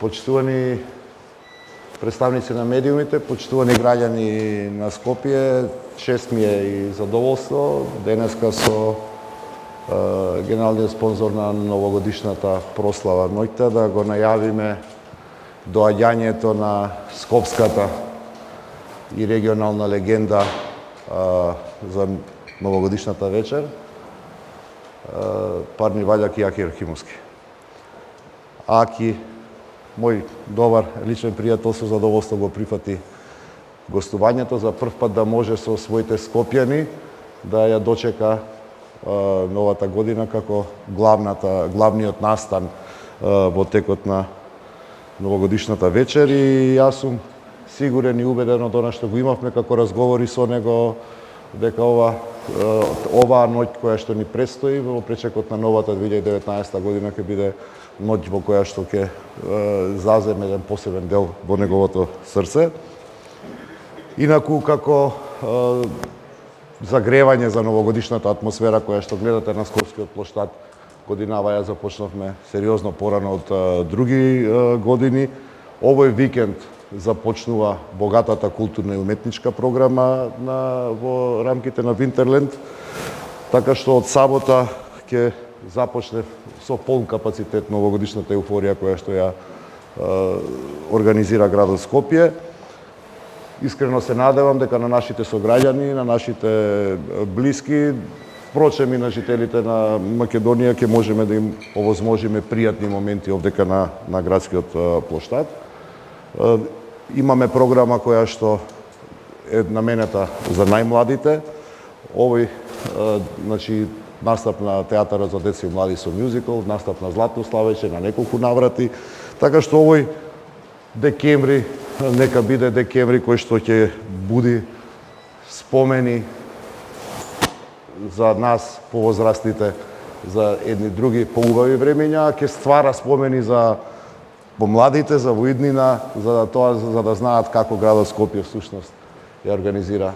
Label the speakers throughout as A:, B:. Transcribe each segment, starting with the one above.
A: Почитувани представници на медиумите, почитувани граѓани на Скопје, чест ми е и задоволство денеска со генералниот спонзор на новогодишната прослава ноќта да го најавиме доаѓањето на скопската и регионална легенда за новогодишната вечер, Парни Ваљак и Аки Архимовски. Аки, мој добар личен пријател, со задоволство го прифати гостувањето за прв пат да може со своите скопјани да ја дочека новата година како главниот настан во текот на новогодишната вечер, и јас сум сигурен и убеден од она што го имавме како разговори со него, дека оваа ноќ која што ни предстои во пречекот на новата 2019 година ќе биде ноќ во која што ќе заземе еден посебен дел во неговото срце. Инаку, како загревање за новогодишната атмосфера која што гледате на Скопскиот плоштад, годинава ја започнавме сериозно порано од други години. Овој викенд започнува богатата културна и уметничка програма во рамките на Винтерленд, така што од сабота ќе започне со полн капацитет новогодишната еуфорија која што ја организира градот Скопје. Искрено се надевам дека на нашите сограѓани, на нашите блиски, впрочем и на жителите на Македонија ќе можеме да им овозможиме пријатни моменти овдека на градскиот плоштад. Имаме програма која што е наменета за најмладите. Овој настап на театарот за деца и млади со мюзикл, настап на Златно славење на неколку наврати, така што овој декември нека биде декември кој што ќе буди спомени за нас повозрастните за едни други поубави времења, ќе ствара спомени за помладите, за воиднина, за да знаат како градот Скопје всушност ја организира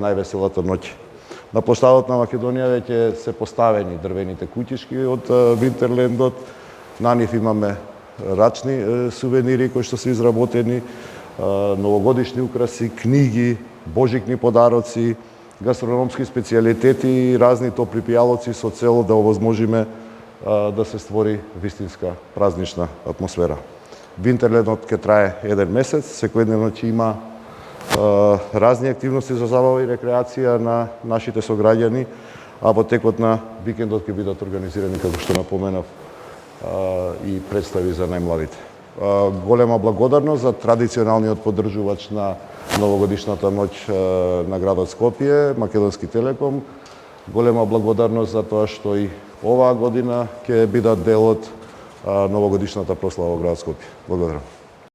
A: највеселата ноќ. На плоштадот на Македонија веќе се поставени дрвените куќички од Винтерлендот. На нив имаме рачни сувенири кои што се изработени, новогодишни украси, книги, божикни подароци, гастрономски специјалитети и разни топли пијалоци со цел да овозможиме да се створи вистинска празнична атмосфера. Винтерлендот ќе трае еден месец, секој ден ќе има разни активности за забава и рекреација на нашите сограѓани, а во текот на викендот ќе бидат организирани, како што напоменав, и представи за најмладите. Голема благодарност за традиционалниот поддржувач на новогодишната ноќ на градот Скопје, Македонски Телеком. Голема благодарност за тоа што и оваа година ќе бидат дел од новогодишната прослава во градот Скопје. Благодарам.